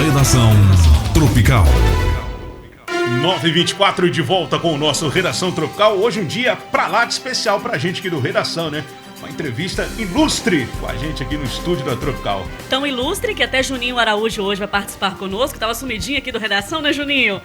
Redação Tropical. 9h24 de volta com o nosso Redação Tropical. Hoje um dia pra lá de especial pra gente aqui do Redação, né? Uma entrevista ilustre com a gente aqui no estúdio da Tropical. Tão ilustre que até Juninho Araújo hoje vai participar conosco. Tava sumidinho aqui do Redação, né, Juninho?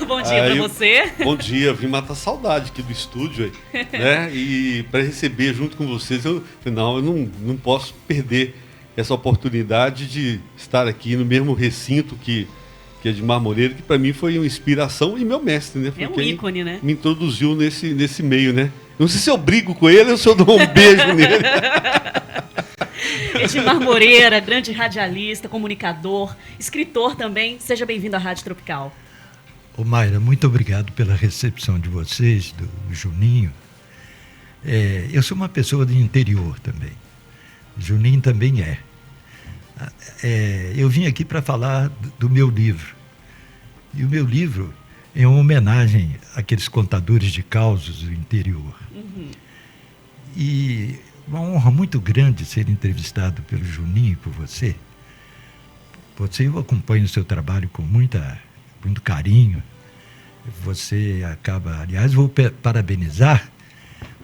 Bom dia pra você. Bom dia, vim matar saudade aqui do estúdio, né? E para receber junto com vocês, eu não posso perder essa oportunidade de estar aqui no mesmo recinto que Edmar Moreira, que para mim foi uma inspiração e meu mestre, né? É um ícone, né? Me introduziu nesse meio, né? Não sei se eu brigo com ele ou se eu dou um beijo nele. Edmar Moreira, grande radialista, comunicador, escritor também. Seja bem-vindo à Rádio Tropical. Ô Mayra, muito obrigado pela recepção de vocês, do Juninho. Eu sou uma pessoa do interior também. Juninho também é. Eu vim aqui para falar do meu livro. E o meu livro é uma homenagem àqueles contadores de causos do interior. Uhum. E uma honra muito grande ser entrevistado pelo Juninho e por você. Eu acompanho o seu trabalho com muito carinho. Você acaba... Aliás, vou parabenizar,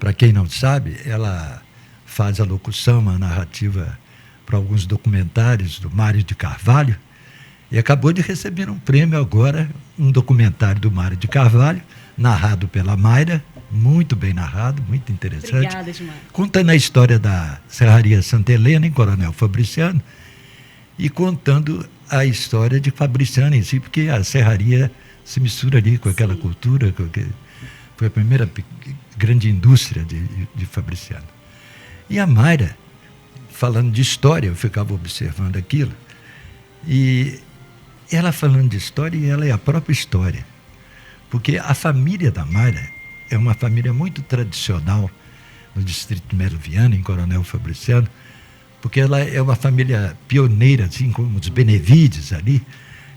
para quem não sabe, ela faz a locução, a narrativa para alguns documentários do Mário de Carvalho, e acabou de receber um prêmio agora, um documentário do Mário de Carvalho, narrado pela Mayra, muito bem narrado, muito interessante. Obrigada, Edmar. Contando a história da Serraria Santa Helena, em Coronel Fabriciano, e contando a história de Fabriciano em si, porque a serraria se mistura ali com aquela cultura, foi a primeira grande indústria de Fabriciano. E a Mayra, falando de história, eu ficava observando aquilo, e ela falando de história, e ela é a própria história. Porque a família da Mayra é uma família muito tradicional no distrito Melo Viana, em Coronel Fabriciano, porque ela é uma família pioneira, assim como os Benevides ali,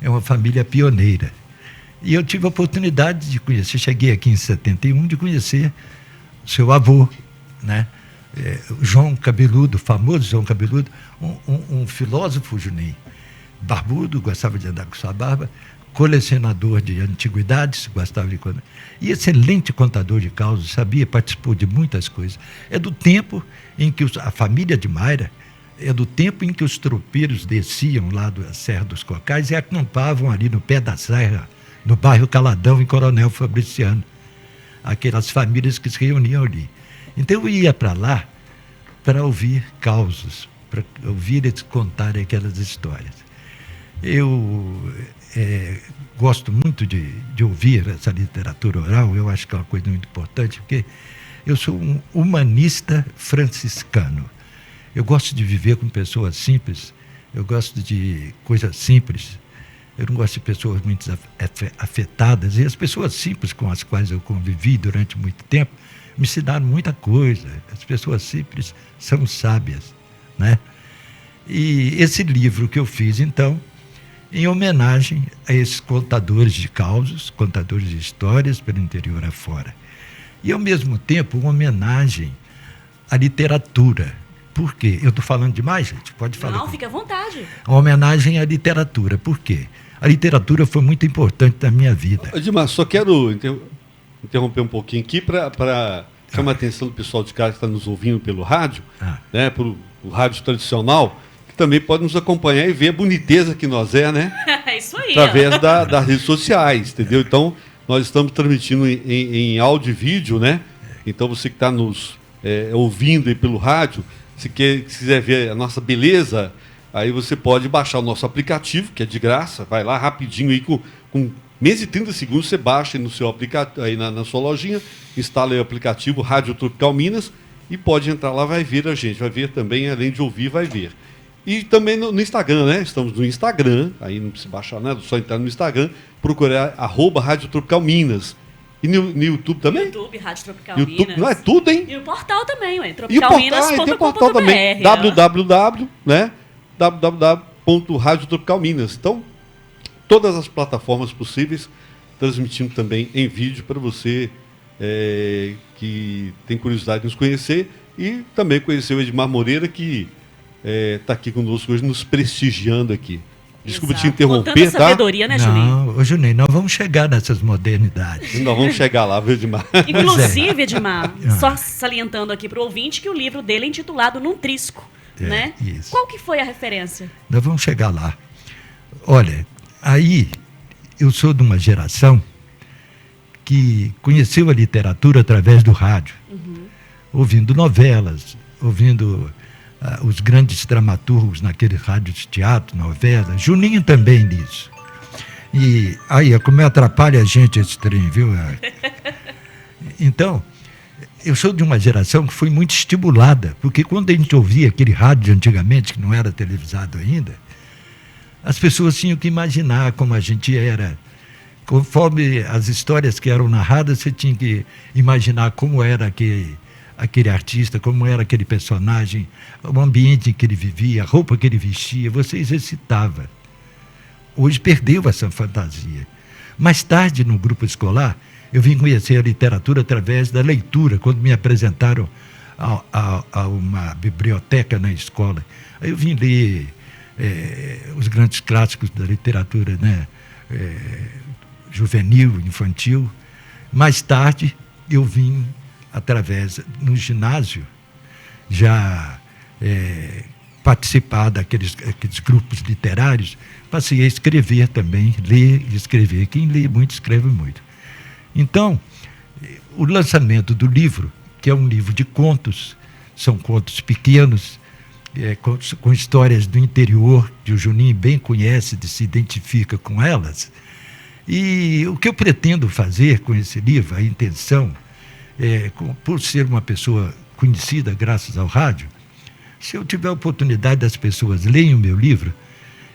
é uma família pioneira. E eu tive a oportunidade de conhecer, cheguei aqui em 71, de conhecer o seu avô, né? João Cabeludo, famoso João Cabeludo, um filósofo Juninho, barbudo, gostava de andar com sua barba, colecionador de antiguidades, gostava de... E excelente contador de causas, participou de muitas coisas. É do tempo em que a família de Mayra, é do tempo em que os tropeiros desciam lá da Serra dos Cocais e acampavam ali no pé da serra, no bairro Caladão, em Coronel Fabriciano. Aquelas famílias que se reuniam ali. Então eu ia para lá para ouvir causos, para ouvir eles contarem aquelas histórias. Eu gosto muito de ouvir essa literatura oral, eu acho que é uma coisa muito importante, porque eu sou um humanista franciscano. Eu gosto de viver com pessoas simples, eu gosto de coisas simples, eu não gosto de pessoas muito afetadas, e as pessoas simples com as quais eu convivi durante muito tempo me ensinaram muita coisa. As pessoas simples são sábias, né? E esse livro que eu fiz, então, em homenagem a esses contadores de causos, contadores de histórias pelo interior afora. E, ao mesmo tempo, uma homenagem à literatura. Por quê? Eu estou falando demais, gente? Pode falar. Não, fica à vontade. Uma homenagem à literatura. Por quê? A literatura foi muito importante na minha vida. Edmar, só quero interromper um pouquinho aqui para chamar a atenção do pessoal de casa que está nos ouvindo pelo rádio, né, pelo rádio tradicional, que também pode nos acompanhar e ver a boniteza que nós né? É isso aí. Através das redes sociais, entendeu? Então, nós estamos transmitindo em áudio e vídeo, né? Então, você que está nos ouvindo aí pelo rádio, se quiser ver a nossa beleza, aí você pode baixar o nosso aplicativo, que é de graça, vai lá rapidinho aí com menos de 30 segundos, você baixa aí no seu aplicativo, aí na sua lojinha, instala aí o aplicativo Rádio Tropical Minas e pode entrar lá, vai ver a gente, vai ver também, além de ouvir, vai ver. E também no Instagram, né? Estamos no Instagram, aí não precisa baixar nada, só entrar no Instagram, procurar @Rádio Tropical Minas. E no YouTube também? YouTube, Rádio Tropical YouTube, Minas. Não é tudo, hein? E o portal também, ué, E o portal também, www, né? www.radiotropicalminas. Então, todas as plataformas possíveis, transmitindo também em vídeo para você que tem curiosidade de nos conhecer e também conhecer o Edmar Moreira, que está aqui conosco hoje, nos prestigiando aqui. Desculpa Exato. te interromper, Com tanta tá? sabedoria, né, Juninho? Não, ô Juninho, nós vamos chegar nessas modernidades. Nós vamos chegar lá, viu, Edmar? Inclusive, Edmar, Ah. só salientando aqui para o ouvinte que o livro dele é intitulado Num Trisco, né? Isso. Qual que foi a referência? Nós vamos chegar lá. Olha, aí eu sou de uma geração que conheceu a literatura através do rádio, ouvindo novelas, ouvindo os grandes dramaturgos naqueles rádios de teatro, novelas, Juninho também nisso. E aí, como atrapalha a gente esse trem, viu? Então, eu sou de uma geração que foi muito estimulada, porque quando a gente ouvia aquele rádio de antigamente, que não era televisado ainda, as pessoas tinham que imaginar como a gente era. Conforme as histórias que eram narradas, você tinha que imaginar como era aquele artista, como era aquele personagem, o ambiente em que ele vivia, a roupa que ele vestia, você exercitava. Hoje perdeu essa fantasia. Mais tarde, no grupo escolar, eu vim conhecer a literatura através da leitura, quando me apresentaram a uma biblioteca na escola. Aí eu vim ler os grandes clássicos da literatura, né? Juvenil, infantil. Mais tarde, eu vim no ginásio, já participar daqueles grupos literários, passei a escrever também, ler e escrever. Quem lê muito, escreve muito. Então, o lançamento do livro, que é um livro de contos, são contos pequenos, com histórias do interior, que o Juninho bem conhece, se identifica com elas. E o que eu pretendo fazer com esse livro, a intenção, por ser uma pessoa conhecida graças ao rádio, se eu tiver a oportunidade das pessoas lerem o meu livro,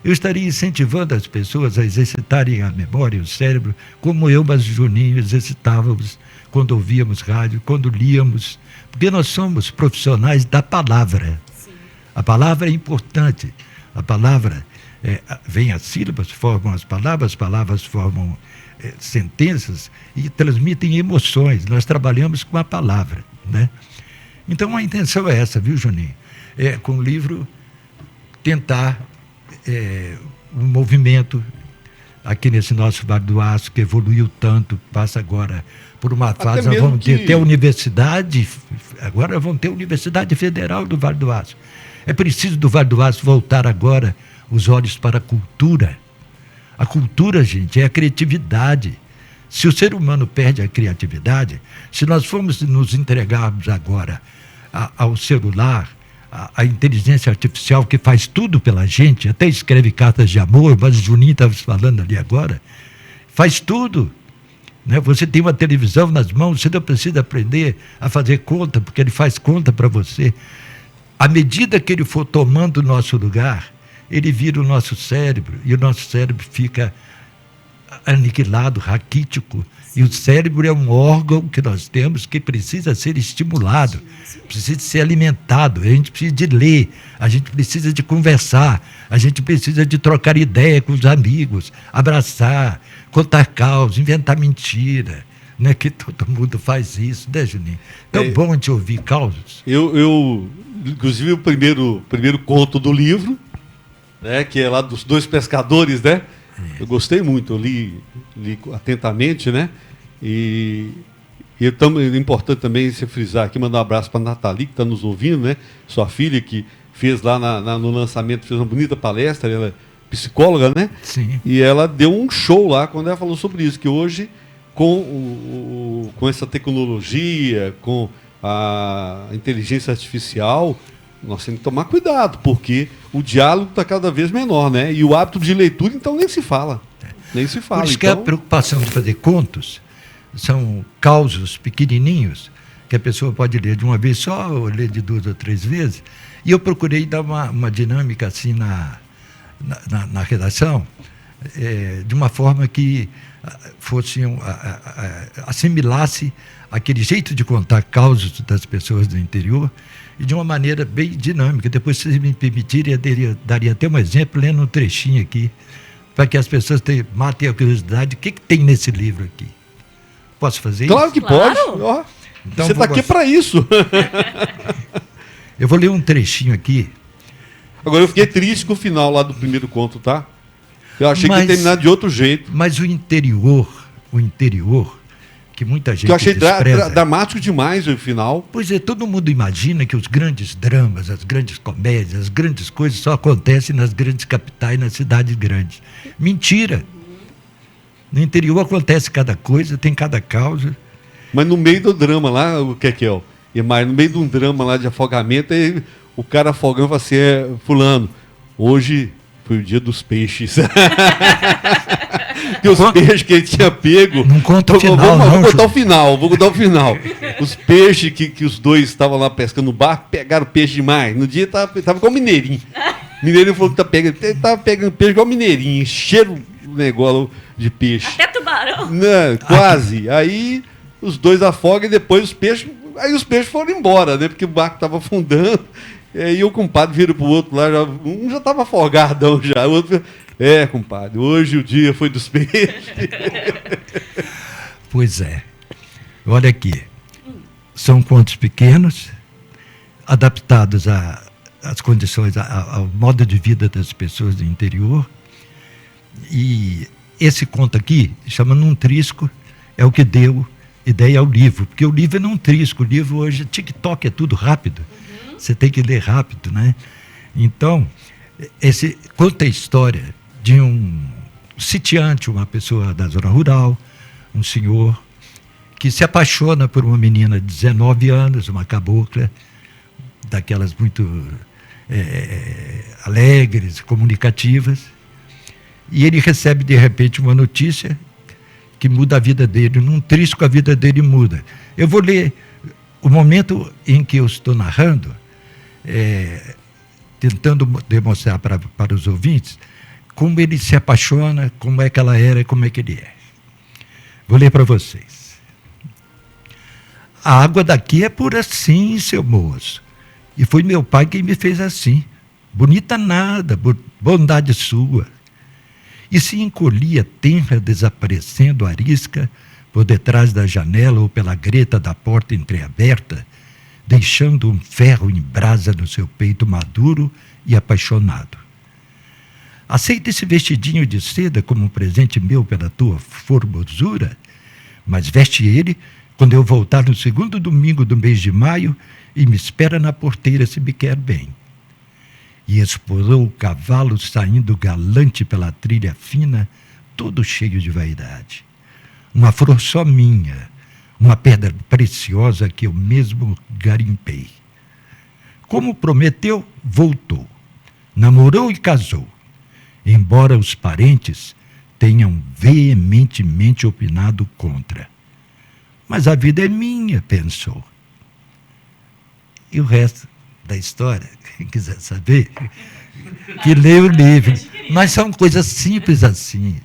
eu estaria incentivando as pessoas a exercitarem a memória e o cérebro, como eu, mas o Juninho, exercitávamos quando ouvíamos rádio, quando líamos, porque nós somos profissionais da palavra. Sim. A palavra é importante. A palavra vem as sílabas, formam as palavras formam sentenças e transmitem emoções. Nós trabalhamos com a palavra, né? Então a intenção é essa, viu, Juninho? Com o livro tentar um movimento aqui nesse nosso Vale do Aço, que evoluiu tanto, passa agora por uma fase, nós vamos ter até a universidade, agora vamos ter a Universidade Federal do Vale do Aço. É preciso do Vale do Aço voltar agora os olhos para a cultura. A cultura, gente, é a criatividade. Se o ser humano perde a criatividade, se nós formos nos entregarmos agora ao celular, a inteligência artificial que faz tudo pela gente, até escreve cartas de amor, mas o Juninho estava falando ali agora, faz tudo. Né? Você tem uma televisão nas mãos, você não precisa aprender a fazer conta, porque ele faz conta para você. À medida que ele for tomando o nosso lugar, ele vira o nosso cérebro, e o nosso cérebro fica aniquilado, raquítico. E o cérebro é um órgão que nós temos que precisa ser estimulado, precisa ser alimentado, a gente precisa de ler, a gente precisa de conversar, a gente precisa de trocar ideia com os amigos, abraçar, contar caos, inventar mentira, né? Que todo mundo faz isso, né, Juninho? Tão bom a gente ouvir causos. Inclusive, o primeiro conto do livro, né, que é lá dos dois pescadores, né? Eu gostei muito, eu li atentamente, né? E é importante também se frisar aqui, mandar um abraço para a Nathalie, que está nos ouvindo, né? Sua filha, que fez lá no lançamento, fez uma bonita palestra, ela é psicóloga, né? Sim. E ela deu um show lá quando ela falou sobre isso, que hoje, com essa tecnologia, com a inteligência artificial, nós temos que tomar cuidado, porque o diálogo está cada vez menor, né? E o hábito de leitura, então, nem se fala. Nem se fala. Por isso que a preocupação de fazer contos são causos pequenininhos, que a pessoa pode ler de uma vez só, ou ler de 2 ou 3 vezes. E eu procurei dar uma dinâmica assim na redação, de uma forma que fosse assimilasse aquele jeito de contar causos das pessoas do interior, e de uma maneira bem dinâmica. Depois, se vocês me permitirem, eu daria até um exemplo, lendo um trechinho aqui, para que as pessoas matem a curiosidade. O que tem nesse livro aqui? Posso fazer isso? Claro que pode. Oh, então, você está aqui para isso. Eu vou ler um trechinho aqui. Agora, eu fiquei triste com o final lá do primeiro conto, tá? Eu achei que ia terminar de outro jeito. Mas o interior, que muita gente Que eu achei despreza. dramático demais o final. Pois é, todo mundo imagina que os grandes dramas, as grandes comédias, as grandes coisas só acontecem nas grandes capitais, nas cidades grandes. Mentira! No interior acontece cada coisa, tem cada causa. Mas no meio do drama lá, o que é? E mais no meio de um drama lá de afogamento, aí o cara afogando fala assim, fulano, hoje foi o dia dos peixes. Que os peixes que ele tinha pego... Não conta o final, vou contar o final. Os peixes que os dois estavam lá pescando no barco, pegaram peixe demais. No dia tava igual mineirinho. Mineirinho falou que tava pegando peixe igual mineirinho. Cheiro o negócio de peixe. Até tubarão. Não, quase. Aí os dois afogam e depois os peixes... Aí os peixes foram embora, né? Porque o barco estava afundando. E aí o compadre vira pro outro lá, um já estava afogadão já. O outro... compadre, hoje o dia foi dos peixes. Pois é. Olha aqui. São contos pequenos, adaptados às condições, ao modo de vida das pessoas do interior. E esse conto aqui, chama Num Trisco, é o que deu ideia ao livro. Porque o livro é num trisco. O livro hoje, TikTok, é tudo rápido. Você tem que ler rápido, né? Então, esse conta a história de um sitiante, uma pessoa da zona rural, um senhor que se apaixona por uma menina de 19 anos, uma cabocla, daquelas muito alegres, comunicativas, e ele recebe, de repente, uma notícia que muda a vida dele. Num trisco, a vida dele muda. Eu vou ler o momento em que eu estou narrando, tentando demonstrar para os ouvintes como ele se apaixona, como é que ela era e como é que ele é. Vou ler para vocês. A água daqui é por assim, seu moço. E foi meu pai quem me fez assim. Bonita nada, bondade sua. E se encolhia tenra, desaparecendo a arisca por detrás da janela ou pela greta da porta entreaberta, deixando um ferro em brasa no seu peito maduro e apaixonado. Aceita esse vestidinho de seda como um presente meu pela tua formosura, mas veste ele quando eu voltar no segundo domingo do mês de maio e me espera na porteira se me quer bem. E explorou o cavalo saindo galante pela trilha fina, todo cheio de vaidade. Uma flor só minha, uma pedra preciosa que eu mesmo garimpei. Como prometeu, voltou. Namorou e casou, embora os parentes tenham veementemente opinado contra. Mas a vida é minha, pensou. E o resto da história, quem quiser saber, que lê o livro. Mas são coisas simples assim,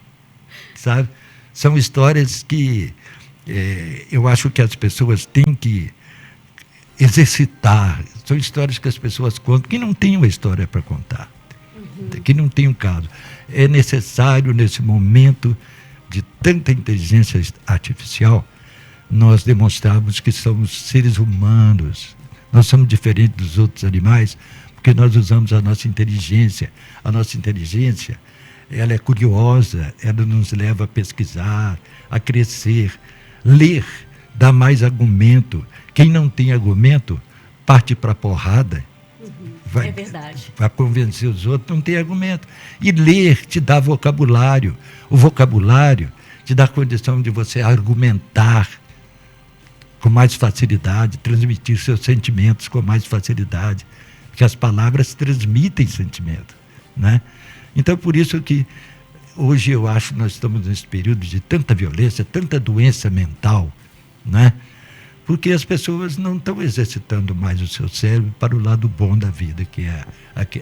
sabe? São histórias que eu acho que as pessoas têm que exercitar. São histórias que as pessoas contam, que não tem uma história para contar, que não tem um caso. É necessário, nesse momento de tanta inteligência artificial, nós demonstrarmos que somos seres humanos. Nós somos diferentes dos outros animais, porque nós usamos a nossa inteligência. A nossa inteligência, ela é curiosa, ela nos leva a pesquisar, a crescer, ler, dá mais argumento. Quem não tem argumento, parte para a porrada. É verdade. Para convencer os outros, não tem argumento. E ler te dá vocabulário. O vocabulário te dá condição de você argumentar com mais facilidade, transmitir seus sentimentos com mais facilidade, porque as palavras transmitem sentimento, né? Então, por isso que hoje eu acho que nós estamos nesse período de tanta violência, tanta doença mental, né? Porque as pessoas não estão exercitando mais o seu cérebro para o lado bom da vida, que é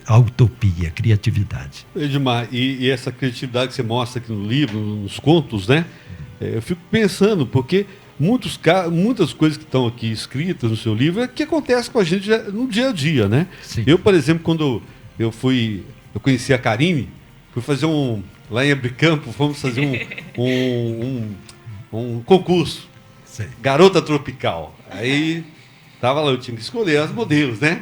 a utopia, a criatividade. Edmar, e essa criatividade que você mostra aqui no livro, nos contos, né? Eu fico pensando, porque muitas coisas que estão aqui escritas no seu livro é que acontece com a gente no dia a dia, né? Sim. Eu, por exemplo, quando eu conheci a Karine, fui fazer lá em Abricampo, fomos fazer um concurso. Sim. Garota Tropical. Aí tava lá, eu tinha que escolher as modelos, né?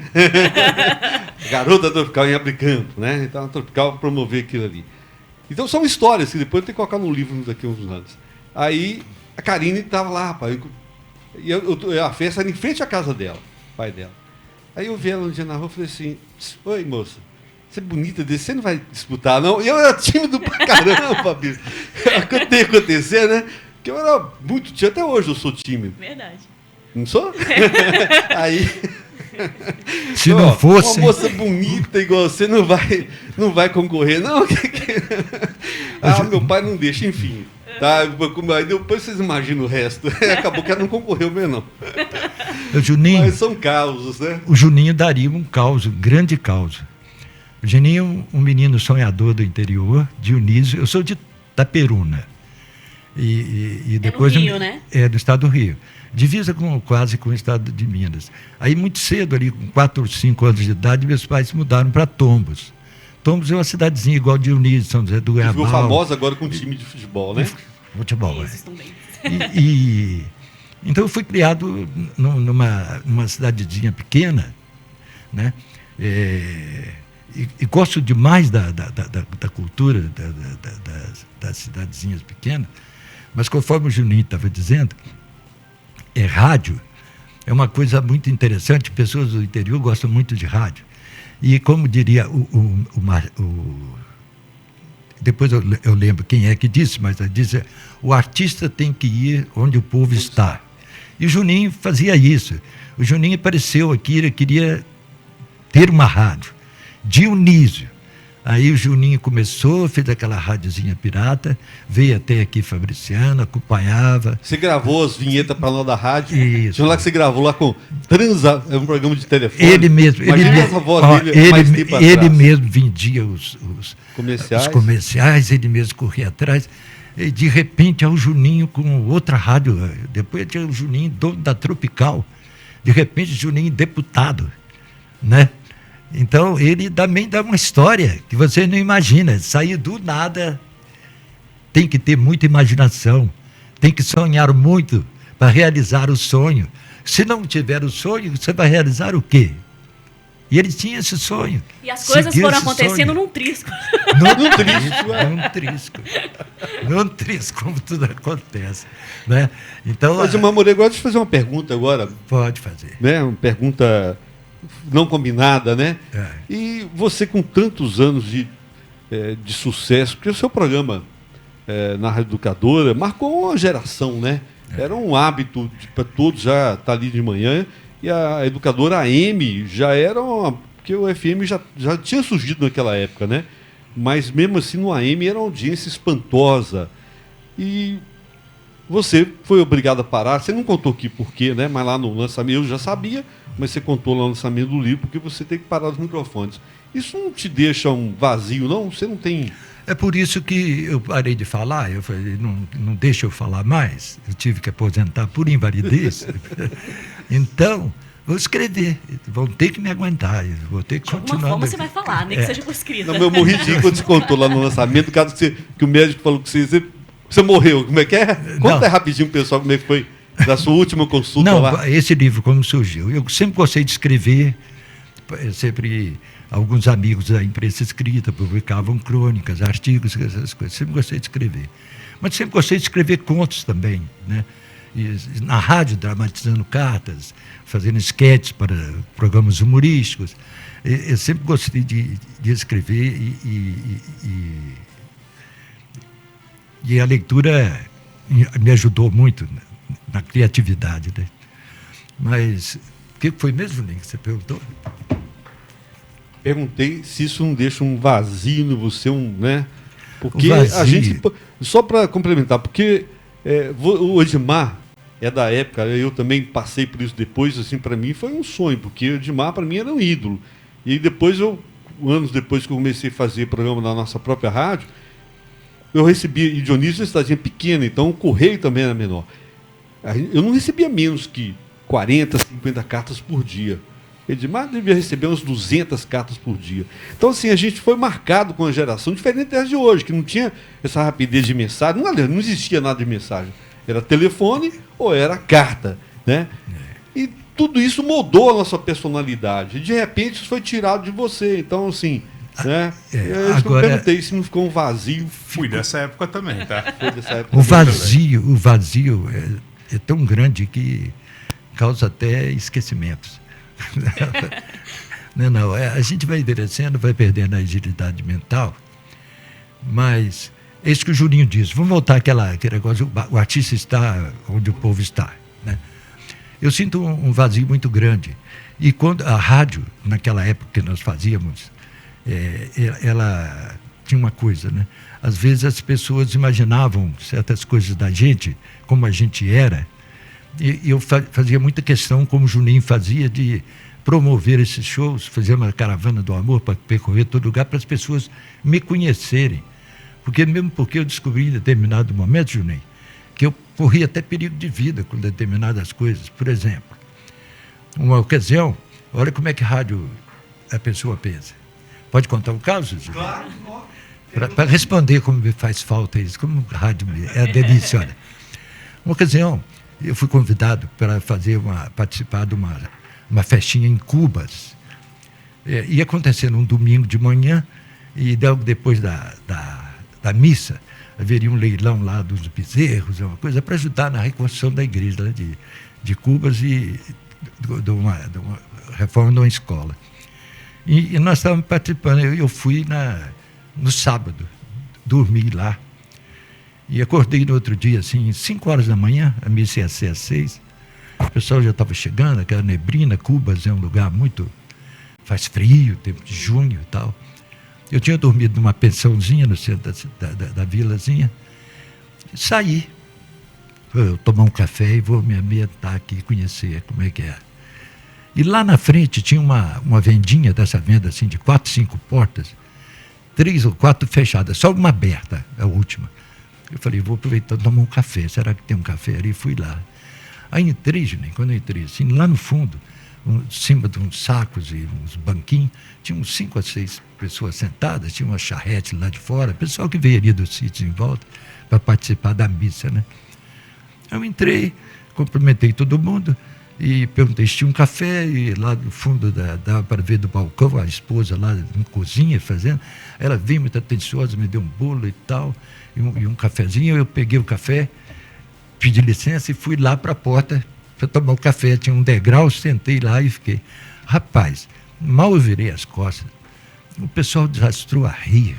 Garota Tropical em Abricampo, né? Então a Tropical promover aquilo ali. Então são histórias que depois eu tenho que colocar no livro daqui a uns anos. Aí a Karine estava lá, rapaz. E a festa era em frente à casa dela, pai dela. Aí eu vi ela um dia na rua e falei assim, oi moça, você é bonita desse, você não vai disputar não? E eu era tímido pra caramba, bicho. O que acontecer, né? Porque eu era muito tímido, até hoje eu sou tímido. Verdade. Não sou? Aí... Se não fosse... Uma moça bonita igual você não vai concorrer, não? Meu pai não deixa, enfim. Tá? Aí depois vocês imaginam o resto. Acabou que ela não concorreu mesmo, não. Juninho, mas são causos, né? O Juninho daria um caos, um grande caos. O Juninho, um menino sonhador do interior, Dionísio. Eu sou de Itaperuna. E depois, é no Rio, né? É, do estado do Rio. Divisa quase com o estado de Minas. Aí, muito cedo, ali, com 4 ou 5 anos de idade, meus pais se mudaram para Tombos. Tombos é uma cidadezinha igual Dionísio, São José do Goiabal. Ficou famosa agora com time de futebol, né? Futebol, Isso também. Então, eu fui criado numa cidadezinha pequena, né? E gosto demais da cultura das cidadezinhas pequenas, mas conforme o Juninho estava dizendo, rádio é uma coisa muito interessante, pessoas do interior gostam muito de rádio. E como diria depois eu lembro quem é que disse, mas ele disse, o artista tem que ir onde o povo está. E o Juninho fazia isso. O Juninho apareceu aqui, ele queria ter uma rádio. Dionísio. Aí o Juninho começou, fez aquela rádiozinha pirata, veio até aqui Fabriciano, acompanhava. Você gravou as vinhetas para lá da rádio? Isso. Tinha lá que você gravou lá com um programa de telefone. Ele mesmo. Ele mesmo vendia os comerciais, ele mesmo corria atrás. E de repente, o Juninho com outra rádio. Depois tinha o Juninho, dono da Tropical. De repente, o Juninho deputado, né? Então, ele também dá uma história que você não imagina. Sair do nada, tem que ter muita imaginação, tem que sonhar muito para realizar o sonho. Se não tiver o sonho, você vai realizar o quê? E ele tinha esse sonho. E as coisas foram acontecendo num trisco. Num trisco, como tudo acontece. Né? Então, mas, Mamorê, agora deixa eu fazer uma pergunta agora. Pode fazer. Né? Uma pergunta... não combinada, né? E você com tantos anos de sucesso, porque o seu programa na Rádio Educadora marcou uma geração, né? Era um hábito para todos já estar ali de manhã, e a Educadora AM já era porque o FM já tinha surgido naquela época, né? Mas mesmo assim no AM era uma audiência espantosa. E você foi obrigado a parar, você não contou aqui por quê, né? Mas lá no lançamento eu já sabia, mas você contou lá no lançamento do livro, porque você tem que parar os microfones. Isso não te deixa um vazio, não? Você não tem... É por isso que eu parei de falar, eu falei, não deixa eu falar mais, eu tive que aposentar por invalidez. Então, vou escrever, vão ter que me aguentar, vou ter que continuar. De alguma forma você vai falar, nem que seja por escrito. Não, eu morri de rir quando você contou lá no lançamento, o caso que o médico falou que você morreu, como é que é? Conta rapidinho, pessoal, como é que foi da sua última consulta lá. Não, esse livro como surgiu. Eu sempre gostei de escrever, sempre alguns amigos da imprensa escrita publicavam crônicas, artigos, essas coisas. Sempre gostei de escrever. Mas sempre gostei de escrever contos também, né? E na rádio, dramatizando cartas, fazendo esquetes para programas humorísticos. Eu sempre gostei de escrever e a leitura me ajudou muito na criatividade. Né? Mas o que foi mesmo, Link, que você perguntou? Perguntei se isso não deixa um vazio em você, né? Porque a gente... Só para complementar, porque o Edmar é da época, eu também passei por isso depois, assim, para mim foi um sonho, porque o Edmar para mim era um ídolo. E depois anos depois que eu comecei a fazer programa na nossa própria rádio, eu recebia, e Dionísio é uma cidadinha pequena, então o correio também era menor. Eu não recebia menos que 40, 50 cartas por dia. Edmar devia receber umas 200 cartas por dia. Então, assim, a gente foi marcado com uma geração diferente das de hoje, que não tinha essa rapidez de mensagem, não existia nada de mensagem. Era telefone ou era carta, né? E tudo isso moldou a nossa personalidade. E, de repente, isso foi tirado de você. Então, assim, Né? Eu agora, perguntei se não ficou um vazio. Fui dessa época também, tá? Foi dessa época o também. vazio é tão grande que causa até esquecimentos. Não, a gente vai envelhecendo, vai perdendo a agilidade mental, mas é isso que o Juninho diz. Vamos voltar àquele negócio, o artista está onde o povo está. Né? Eu sinto um vazio muito grande. E quando a rádio, naquela época que nós fazíamos, ela tinha uma coisa, né? Às vezes as pessoas imaginavam certas coisas da gente, como a gente era, e eu fazia muita questão, como o Juninho fazia, de promover esses shows, fazer uma caravana do amor para percorrer todo lugar, para as pessoas me conhecerem. Mesmo porque eu descobri em determinado momento, Juninho, que eu corria até perigo de vida com determinadas coisas. Por exemplo, uma ocasião, olha como é que rádio a pessoa pensa. Pode contar um caso, Juninho? Claro. Para responder como me faz falta isso, como rádio é a delícia, olha. Uma ocasião, eu fui convidado para participar de uma festinha em Cubas. Ia acontecer num domingo de manhã e logo depois da missa haveria um leilão lá dos bezerros, uma coisa para ajudar na reconstrução da igreja lá de Cubas e de uma reforma de uma escola. E nós estávamos participando. Eu fui no sábado, dormi lá e acordei no outro dia, assim, 5 horas da manhã, a missa ia ser às 6. O pessoal já estava chegando, aquela neblina. Cubas é um lugar faz frio, tempo de junho e tal. Eu tinha dormido numa pensãozinha no centro da vilazinha. Saí. Vou tomar um café e vou me ambientar aqui, conhecer como é que é. E lá na frente tinha uma vendinha dessa venda assim, de 4, 5 portas, 3 ou 4 fechadas, só uma aberta, a última. Eu falei, vou aproveitar e tomar um café. Será que tem um café ali? Fui lá. Aí entrei, Juninho, quando eu entrei assim, lá no fundo, em cima de uns sacos e uns banquinhos, tinha uns 5 a 6 pessoas sentadas, tinha uma charrete lá de fora, pessoal que veio ali dos sítios em volta para participar da missa, né? Eu entrei, cumprimentei todo mundo e perguntei se tinha um café, e lá no fundo dava para ver do balcão a esposa lá na cozinha fazendo. Ela veio muito atenciosa, me deu um bolo e tal, e um cafezinho. Eu peguei o café, pedi licença e fui lá para a porta para tomar o café. Tinha um degrau, sentei lá e fiquei. Rapaz, mal eu virei as costas, o pessoal desastrou a rir.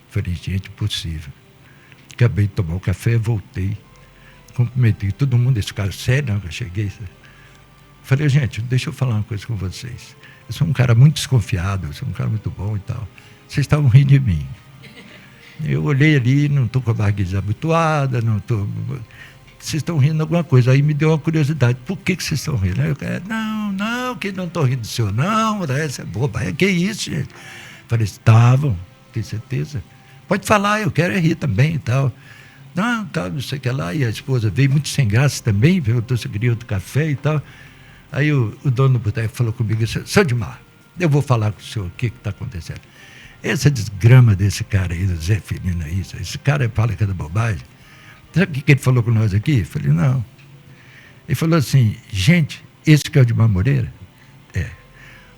Falei, gente, impossível. Acabei de tomar o café, voltei, cumprimentei todo mundo, esse cara sério, eu cheguei. Falei, gente, deixa eu falar uma coisa com vocês. Eu sou um cara muito desconfiado, eu sou um cara muito bom e tal. Vocês estavam rindo de mim. Eu olhei ali, não estou com a barriga desabituada, não estou... Vocês estão rindo de alguma coisa. Aí me deu uma curiosidade. Por que vocês estão rindo? Aí eu falei, não, que não estou rindo do senhor, não, essa é boba. Que isso, gente? Falei, estavam, tem certeza? Pode falar, eu quero rir também e tal. Não sei o que lá. E a esposa veio muito sem graça também, perguntou se eu queria outro café e tal. Aí o dono do boteco falou comigo, seu Dimar, eu vou falar com o senhor o que está acontecendo. Essa desgrama desse cara aí, do Zé Firino aí, esse cara fala cada bobagem. Sabe o que ele falou com nós aqui? Eu falei, não. Ele falou assim, gente, esse que é o Dimar Moreira?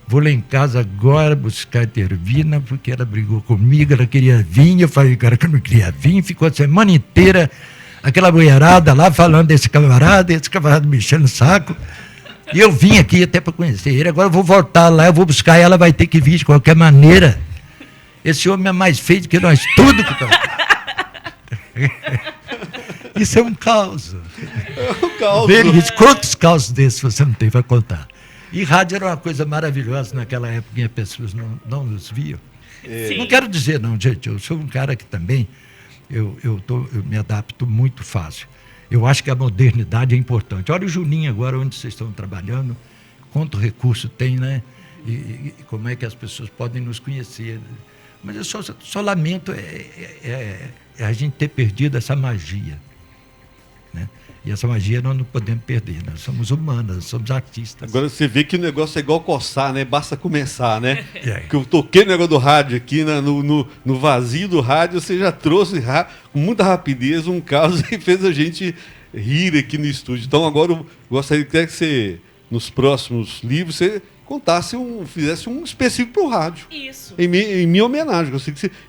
Vou lá em casa agora buscar a Tervina, porque ela brigou comigo, ela queria vir, eu falei, cara, que eu não queria vir, ficou a semana inteira, aquela mulherada lá falando desse camarada me enchendo o saco, e eu vim aqui até para conhecer ele, agora eu vou voltar lá, eu vou buscar ela, vai ter que vir de qualquer maneira. Esse homem é mais feio do que nós tudo que estamos. Isso é um caos. É um caos. Quantos causos desses você não tem para contar? E rádio era uma coisa maravilhosa naquela época, e as pessoas não nos viam. Não quero dizer, não, gente, eu sou um cara que também, eu me adapto muito fácil. Eu acho que a modernidade é importante. Olha o Juninho agora, onde vocês estão trabalhando, quanto recurso tem, né? E como é que as pessoas podem nos conhecer. Mas eu só lamento a gente ter perdido essa magia, né? E essa magia nós não podemos perder, nós somos humanos, nós somos artistas. Agora você vê que o negócio é igual coçar, né? Basta começar, né? Que eu toquei no negócio do rádio aqui, no vazio do rádio, você já trouxe com muita rapidez um caos e fez a gente rir aqui no estúdio. Então agora eu gostaria que você, nos próximos livros, você fizesse um específico para o rádio. Isso. Em minha homenagem.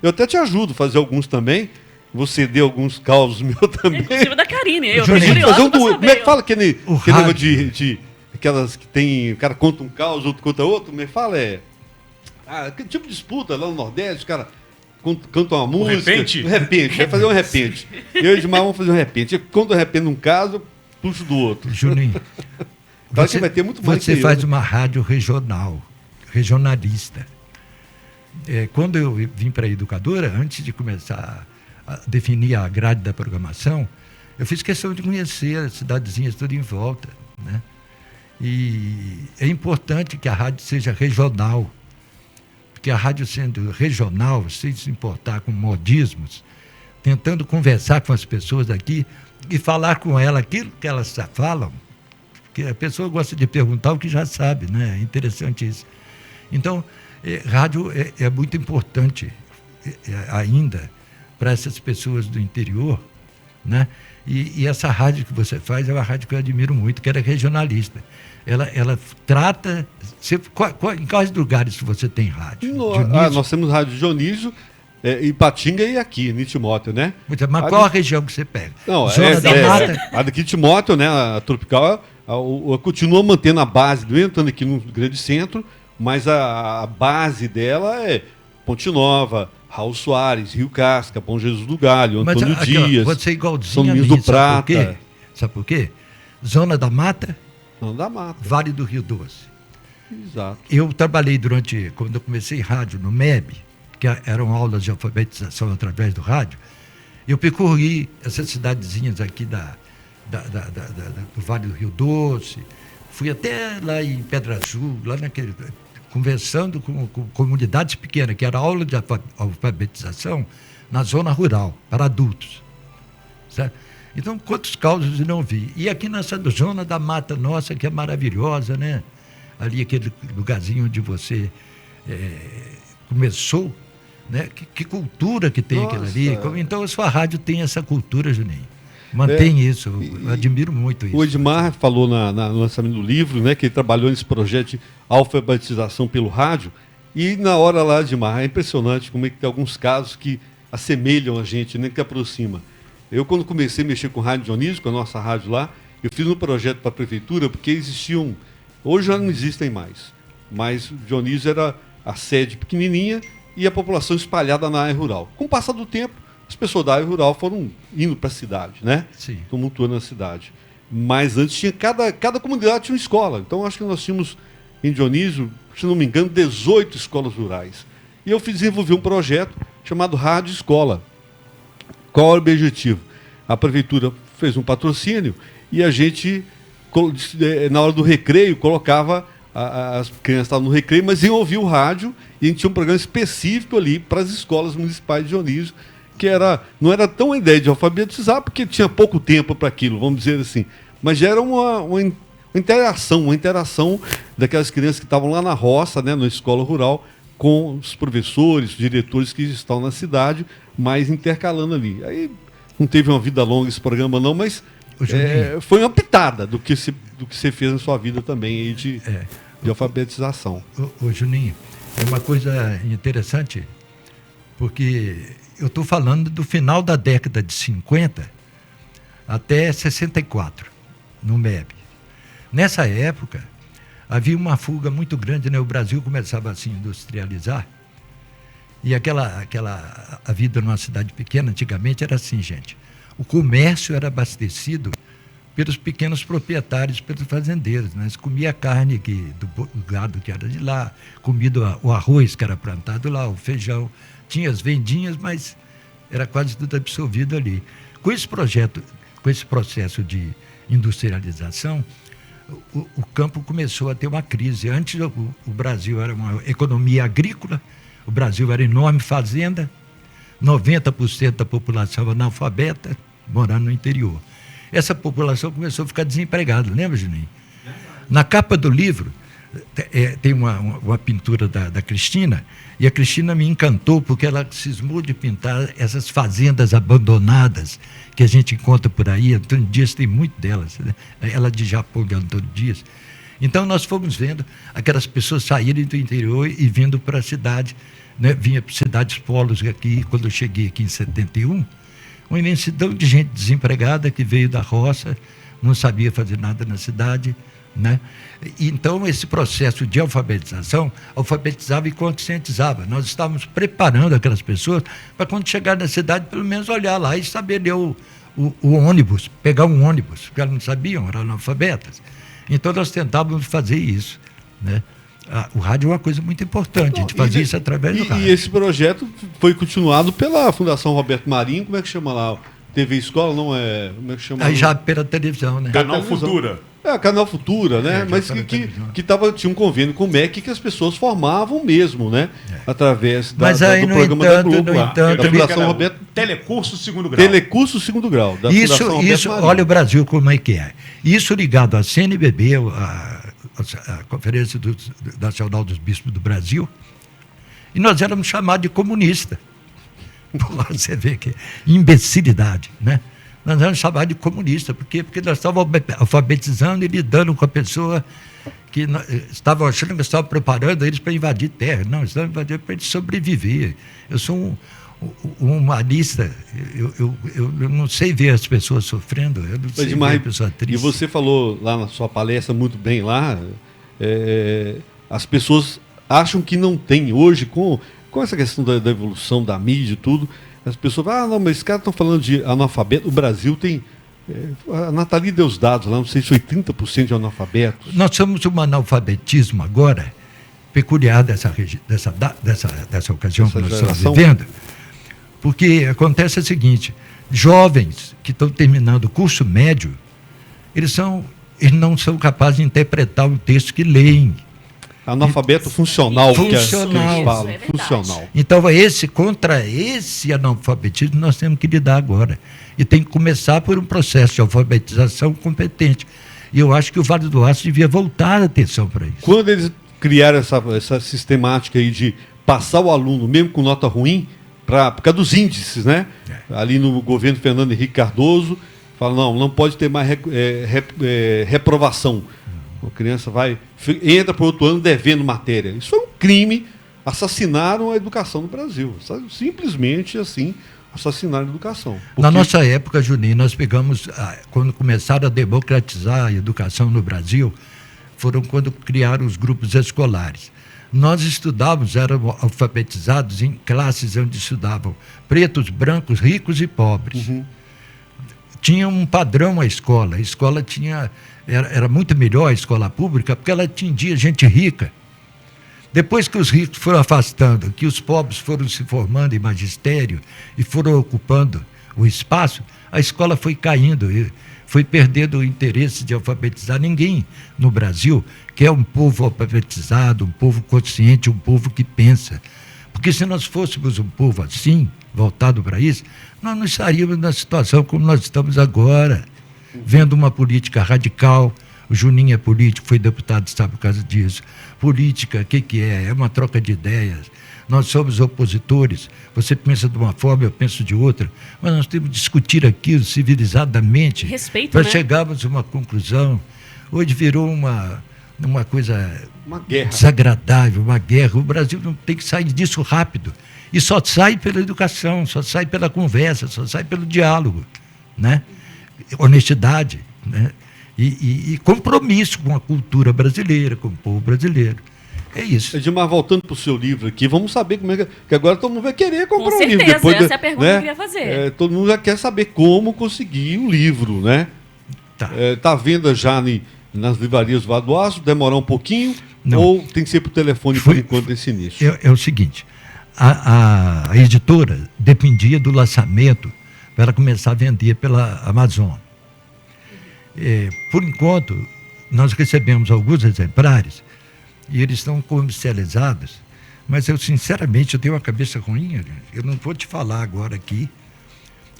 Eu até te ajudo a fazer alguns também. Você deu alguns causos meus também. Inclusive da Karine. Eu Juninho, curiosa fazer pra como é que saber. fala aquele negócio rádio. de aquelas que tem. O cara conta um caos, outro conta outro. Como é que fala? Que tipo de disputa lá no Nordeste, o cara canta uma música. repente? Um repente, vai fazer um repente. Eu e o Edmar vamos fazer um repente. Eu conto um repente num caso, eu puxo do outro. Juninho, Claro que vai ter muito mais você que eu, faz né? uma rádio regionalista. Quando eu vim para a educadora, antes de começar a definir a grade da programação, eu fiz questão de conhecer as cidadezinhas tudo em volta, né? E é importante que a rádio seja regional, porque a rádio sendo regional, sem se importar com modismos, tentando conversar com as pessoas daqui e falar com ela aquilo que elas já falam, porque a pessoa gosta de perguntar o que já sabe, né? É interessante isso. Então, rádio é muito importante ainda para essas pessoas do interior, né? E essa rádio que você faz é uma rádio que eu admiro muito, que ela é regionalista. Ela trata... em quais lugares você tem rádio? Nós temos rádio de Dionísio, Ipatinga e aqui, em Timóteo, né? Mas qual a região que você pega? Não, Zona da Mata? A daqui de Timóteo, né? A Tropical, continua mantendo a base, entrando aqui no grande centro, mas a base dela é Ponte Nova, Raul Soares, Rio Casca, Bom Jesus do Galho, Antônio Dias, você é igualzinho São a Domingos mim, do Prata. Sabe por quê? Zona da Mata, Não da Mata. Vale do Rio Doce. Exato. Eu trabalhei quando eu comecei rádio no MEB, que eram aulas de alfabetização através do rádio, eu percorri essas cidadezinhas aqui do Vale do Rio Doce, fui até lá em Pedra Azul, lá conversando com comunidades pequenas, que era aula de alfabetização na zona rural, para adultos. Certo? Então, quantos causos eu não vi? E aqui nessa zona da Mata Nossa, que é maravilhosa, né? Ali aquele lugarzinho onde você começou, né? Que cultura que tem aquilo ali. Então, a sua rádio tem essa cultura, Juninho. Mantém isso, eu admiro muito isso. O Edmar falou no lançamento do livro, né, que ele trabalhou nesse projeto de alfabetização pelo rádio, e na hora lá, Edmar, é impressionante como é que tem alguns casos que assemelham a gente, né, que aproxima. Eu, quando comecei a mexer com Rádio Dionísio, com a nossa rádio lá, eu fiz um projeto para a prefeitura, porque existiam, hoje já não existem mais, mas Dionísio era a sede pequenininha e a população espalhada na área rural. Com o passar do tempo, as pessoas da área rural foram indo para a cidade, né? Sim. Tumultuando a cidade. Mas antes tinha, cada comunidade tinha uma escola. Então acho que nós tínhamos em Dionísio, se não me engano, 18 escolas rurais. E eu desenvolvi um projeto chamado Rádio Escola. Qual era o objetivo? A prefeitura fez um patrocínio e a gente, na hora do recreio, colocava as crianças estavam no recreio, mas iam ouvir o rádio e a gente tinha um programa específico ali para as escolas municipais de Dionísio, que não era tão a ideia de alfabetizar, porque tinha pouco tempo para aquilo, vamos dizer assim. Mas já era uma interação daquelas crianças que estavam lá na roça, né, na escola rural, com os professores, os diretores que estão na cidade, mas intercalando ali. Aí não teve uma vida longa esse programa não, mas foi uma pitada do que você fez na sua vida também aí de alfabetização. Ô Juninho, é uma coisa interessante, porque eu estou falando do final da década de 50 até 64, no MEB. Nessa época, havia uma fuga muito grande, né? O Brasil começava a se industrializar. E a vida numa cidade pequena, antigamente, era assim, gente. O comércio era abastecido pelos pequenos proprietários, pelos fazendeiros, né? Eles comiam a carne do gado que era de lá, comia o arroz que era plantado lá, o feijão. Tinha as vendinhas, mas era quase tudo absorvido ali. Com esse processo de industrialização, o campo começou a ter uma crise. Antes, o Brasil era uma economia agrícola, o Brasil era enorme fazenda, 90% da população analfabeta, morando no interior. Essa população começou a ficar desempregada, lembra, Juninho? Na capa do livro, tem uma pintura da Cristina, e a Cristina me encantou porque ela cismou de pintar essas fazendas abandonadas que a gente encontra por aí. Antônio Dias tem muito delas, né? Ela de Japão, de Antônio Dias. Então, nós fomos vendo aquelas pessoas saírem do interior e vindo para a cidade, né? Vinha para cidades polos aqui, quando eu cheguei aqui em 71, uma imensidão de gente desempregada que veio da roça, não sabia fazer nada na cidade, né? Então, esse processo de alfabetização, alfabetizava e conscientizava. Nós estávamos preparando aquelas pessoas para, quando chegar na cidade, pelo menos olhar lá e saber ler o ônibus, pegar um ônibus, porque elas não sabiam, eram analfabetas. Então, nós tentávamos fazer isso, né? O rádio é uma coisa muito importante, a gente fazia isso através do rádio. E esse projeto foi continuado pela Fundação Roberto Marinho, como é que chama lá? TV Escola, não é? Como é que chama? Aí já pela televisão, né? Canal Futura. Canal Futura, né? Mas tinha um convênio com o MEC que as pessoas formavam mesmo, né? Através do programa da Globo, da Fundação Roberto. Telecurso Segundo Grau. Telecurso Segundo Grau. Da Fundação Roberto Marinho. Olha o Brasil como é que é. Isso ligado à CNBB, a Conferência Nacional dos Bispos do Brasil, e nós éramos chamados de comunista. Você vê que imbecilidade, né? Nós éramos chamados de comunista. Por quê? Porque nós estávamos alfabetizando e lidando com a pessoa que estavam achando que estavam preparando eles para invadir terra. Não, estavam invadindo para eles sobreviver. Eu sou um humanista, eu não sei ver as pessoas sofrendo, eu não sei ver a pessoa triste. E você falou lá na sua palestra muito bem lá, as pessoas acham que não tem. Hoje, com essa questão da evolução da mídia e tudo, as pessoas falam, não, mas esses caras estão falando de analfabeto. O Brasil tem, a Nathalie deu os dados lá, não sei se 80% de analfabetos. Nós somos um analfabetismo agora, peculiar dessa ocasião que nós estamos vivendo, porque acontece o seguinte, jovens que estão terminando o curso médio, eles não são capazes de interpretar o texto que leem. Analfabeto funcional, que eles falam. É funcional. Então, contra esse analfabetismo nós temos que lidar agora. E tem que começar por um processo de alfabetização competente. E eu acho que o Vale do Aço devia voltar a atenção para isso. Quando eles criaram essa sistemática aí de passar o aluno, mesmo com nota ruim, por causa dos índices, né? Ali no governo Fernando Henrique Cardoso, fala, não pode ter mais reprovação. A criança entra para o outro ano devendo matéria. Isso é um crime. Assassinaram a educação no Brasil. Simplesmente assim, assassinaram a educação. Na nossa época, Juninho, nós pegamos, quando começaram a democratizar a educação no Brasil, foram quando criaram os grupos escolares. Nós estudávamos, éramos alfabetizados em classes onde estudavam pretos, brancos, ricos e pobres. Uhum. Tinha um padrão a escola era muito melhor a escola pública, porque ela atendia gente rica. Depois que os ricos foram afastando, que os pobres foram se formando em magistério e foram ocupando o espaço, a escola foi caindo, foi perdendo o interesse de alfabetizar. Ninguém no Brasil quer um povo alfabetizado, um povo consciente, um povo que pensa. Porque se nós fôssemos um povo assim, voltado para isso, nós não estaríamos na situação como nós estamos agora, vendo uma política radical. O Juninho é político, foi deputado, sabe por causa disso. Política, o que é? É uma troca de ideias. Nós somos opositores, você pensa de uma forma, eu penso de outra, mas nós temos que discutir aquilo civilizadamente para chegarmos a uma conclusão. Hoje virou uma coisa desagradável, uma guerra. O Brasil não tem que sair disso rápido. E só sai pela educação, só sai pela conversa, só sai pelo diálogo, né? Honestidade, né? E compromisso com a cultura brasileira, com o povo brasileiro. É isso. Edmar, voltando para o seu livro aqui, vamos saber como é que agora todo mundo vai querer comprar o livro. Com certeza, essa é a pergunta que eu queria fazer. Todo mundo já quer saber como conseguir o livro, né? Tá à venda já nas livrarias do Vale do Aço, demorar um pouquinho, não. Ou tem que ser por telefone por enquanto desse início? É o seguinte, a editora dependia do lançamento para ela começar a vender pela Amazon. Por enquanto, nós recebemos alguns exemplares e eles estão comercializados, mas eu tenho uma cabeça ruim, eu não vou te falar agora aqui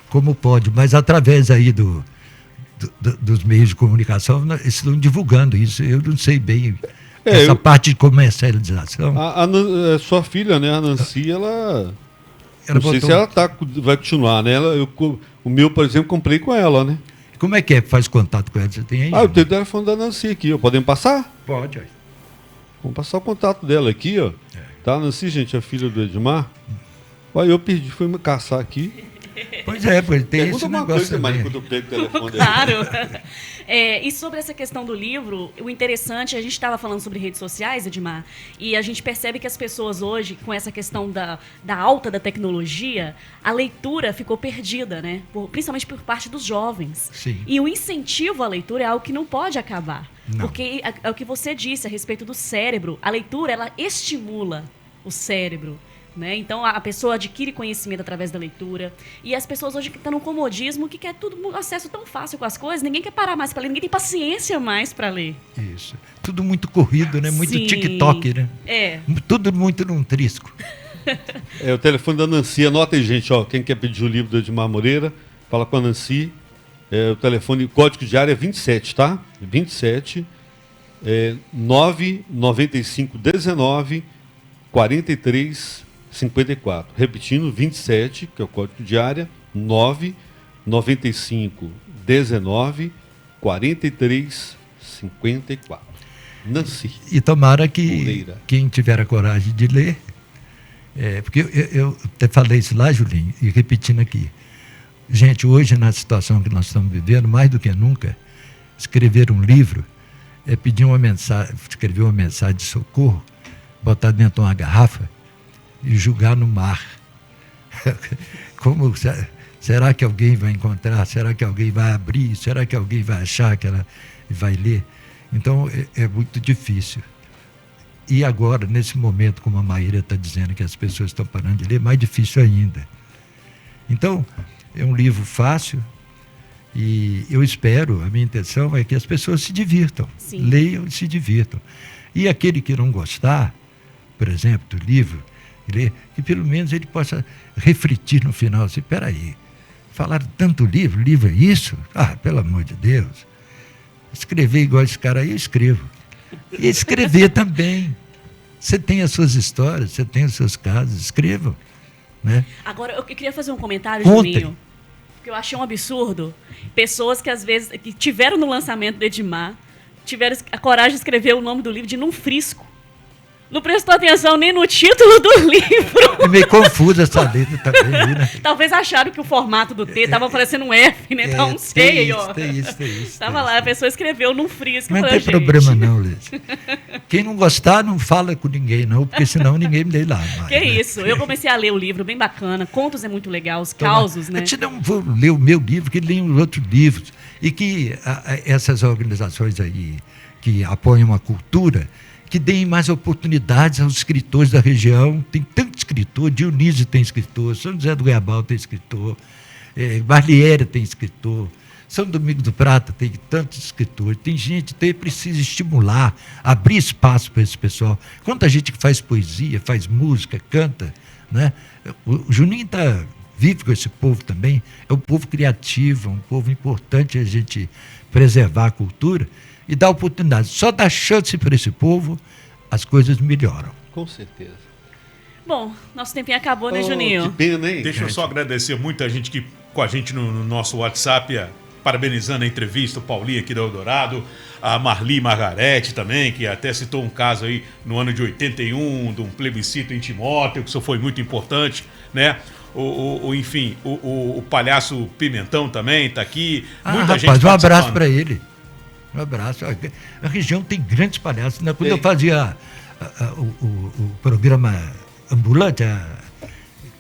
como pode, mas através aí dos meios de comunicação, eles estão divulgando isso, eu não sei bem essa parte de comercialização. A sua filha, né, a Nancy, ela não sei se ela vai continuar, né? O meu, por exemplo, comprei com ela, né? Como é que faz contato com ela? Você tem aí? Eu tenho o telefone da Nancy aqui, ó. Podemos passar? Pode. Vamos passar o contato dela aqui, ó. Tá, Nancy, gente, a filha do Edmar. Olha, eu perdi, fui me caçar aqui. Pois é, tem Pergunta esse uma negócio coisa, Maria, também. quando eu pego o telefone dele. Claro. E sobre essa questão do livro, o interessante, a gente estava falando sobre redes sociais, Edmar, e a gente percebe que as pessoas hoje, com essa questão da alta da tecnologia, a leitura ficou perdida, né? Principalmente por parte dos jovens. Sim. E o incentivo à leitura é algo que não pode acabar. Não. Porque é o que você disse a respeito do cérebro. A leitura, ela estimula o cérebro. Né? Então, a pessoa adquire conhecimento através da leitura. E as pessoas hoje que estão no comodismo, que quer tudo acesso tão fácil com as coisas, ninguém quer parar mais para ler, ninguém tem paciência mais para ler. Isso. Tudo muito corrido, né? Muito Sim. TikTok, né? É. Tudo muito num trisco. O telefone da Nancy, anota aí, gente, ó. Quem quer pedir o livro do Edmar Moreira, fala com a Nancy. O telefone, o código de área é 27, tá? 27 99519 43 54. Repetindo, 27, que é o código de área, 995 19 43 54. Nancy. E tomara que Moreira. quem tiver a coragem de ler, porque eu até falei isso lá, Julinho, e repetindo aqui. Gente, hoje, na situação que nós estamos vivendo, mais do que nunca, escrever um livro é pedir uma mensagem, escrever uma mensagem de socorro, botar dentro de uma garrafa e jogar no mar. Como será que alguém vai encontrar? Será que alguém vai abrir? Será que alguém vai achar que ela vai ler? Então é muito difícil. E agora, nesse momento, como a Maíra está dizendo que as pessoas estão parando de ler, mais difícil ainda. Então, é um livro fácil e eu espero, a minha intenção é que as pessoas se divirtam. Sim. Leiam e se divirtam. E aquele que não gostar, por exemplo, do livro, que pelo menos ele possa refletir no final, assim, peraí, falaram tanto livro é isso? Pelo amor de Deus. Escrever igual esse cara aí, eu escrevo. E escrever também. Você tem as suas histórias, você tem os seus casos, escrevam. Né? Agora, eu queria fazer um comentário, Contem. Juninho, porque eu achei um absurdo. Pessoas que, às vezes, que tiveram no lançamento do Edmar, tiveram a coragem de escrever o nome do livro de Num Frisco. Não prestou atenção nem no título do livro. É meio confusa essa letra também, né? Talvez acharam que o formato do T estava parecendo um F, né? Tá um C aí, ó. Tem isso. Tava lá, a pessoa escreveu Num Frisco. Não pra tem gente. problema não, Liz. Quem não gostar, não fala com ninguém não, porque senão ninguém me lê lá. Mais, Que né? isso, eu comecei a ler o livro, bem bacana. Contos é muito legal, os causos, né? A gente não vou ler o meu livro, que leem os outros livros. E que essas organizações aí que apoiam a cultura, que deem mais oportunidades aos escritores da região. Tem tanto escritor, Dionísio tem escritor, São José do Goiabal tem escritor, Barlieri tem escritor, São Domingos do Prata tem tantos escritores. Tem gente, precisa estimular, abrir espaço para esse pessoal. Quanta gente que faz poesia, faz música, canta, né? O Juninho vive com esse povo também, é um povo criativo, um povo importante a gente preservar a cultura e dar oportunidade. Só dar chance para esse povo, as coisas melhoram. Com certeza. Bom, nosso tempinho acabou, né, Que Juninho? pena, hein? Deixa eu só agradecer muita gente que com a gente no nosso WhatsApp, parabenizando a entrevista, o Paulinho aqui do Eldorado, a Marli Margarete também, que até citou um caso aí no ano de 81, de um plebiscito em Timóteo, que isso foi muito importante, né? Enfim, o Palhaço Pimentão também está aqui. Muita gente Rapaz, um abraço participando. para ele. Um abraço. A região tem grandes palhaços. Né? Quando Tem. eu fazia o programa ambulante, a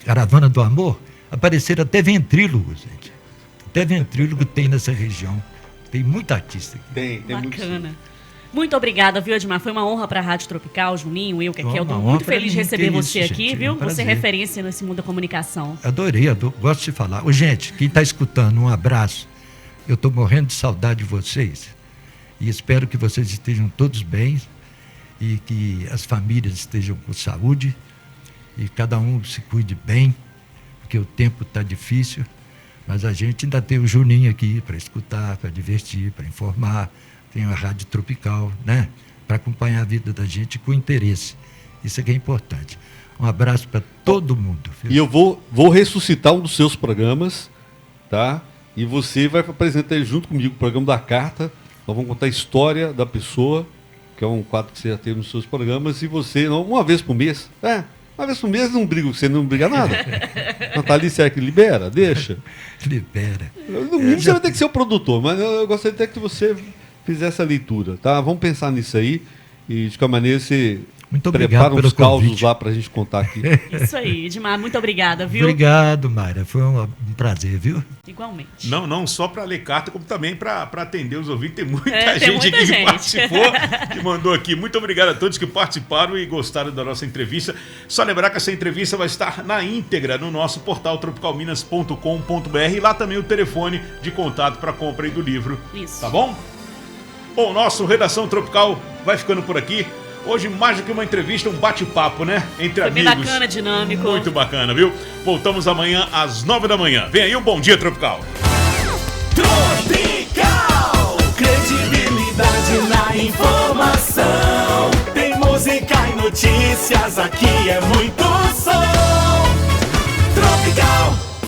Caravana do Amor, apareceram até ventrílogos, gente. Até ventrílogo tem nessa região. Tem muita artista aqui. Tem muito. Bacana. Muito obrigada, viu, Edmar? Foi uma honra para a Rádio Tropical, Juninho, eu, Kekel. Uma Tô honra muito pra feliz de mim, receber que você isso, aqui, gente, viu? é um Você é prazer. referência nesse mundo da comunicação. Adorei, gosto de falar. Ô, gente, quem está escutando, um abraço. Eu estou morrendo de saudade de vocês. E espero que vocês estejam todos bem e que as famílias estejam com saúde e cada um se cuide bem, porque o tempo está difícil, mas a gente ainda tem o Juninho aqui para escutar, para divertir, para informar, tem a Rádio Tropical, né? Para acompanhar a vida da gente com interesse. Isso é que é importante. Um abraço para todo mundo. Viu? E eu vou ressuscitar um dos seus programas, tá? E você vai apresentar ele junto comigo o programa da carta. Nós vamos contar a história da pessoa, que é um quadro que você já teve nos seus programas, e você, uma vez por mês. Uma vez por mês não briga, você não briga nada. Nathalie, será que libera? Deixa. Libera. No mínimo você vai ter que ser o produtor, mas eu gostaria até que você fizesse a leitura, tá? Vamos pensar nisso aí e de qualquer maneira você Muito obrigado prepara pelo uns causos convite. lá pra gente contar aqui. Isso aí, Edmar, muito obrigada, viu? Obrigado, Mayra. Foi um prazer, viu? Igualmente. Não só para ler carta, como também para atender os ouvintes. Tem muita tem gente muita aqui gente. que participou, que mandou aqui. Muito obrigado a todos que participaram e gostaram da nossa entrevista. Só lembrar que essa entrevista vai estar na íntegra no nosso portal tropicalminas.com.br e lá também o telefone de contato para compra aí do livro. Isso. Tá bom? Bom, nosso Redação Tropical vai ficando por aqui. Hoje, mais do que uma entrevista, um bate-papo, né? Entre Foi bem amigos. bacana, dinâmico. Muito bacana, viu? Voltamos amanhã às 9 da manhã. Vem aí o Bom Dia Tropical. Tropical, credibilidade na informação. Tem música e notícias, aqui é muito som. Tropical.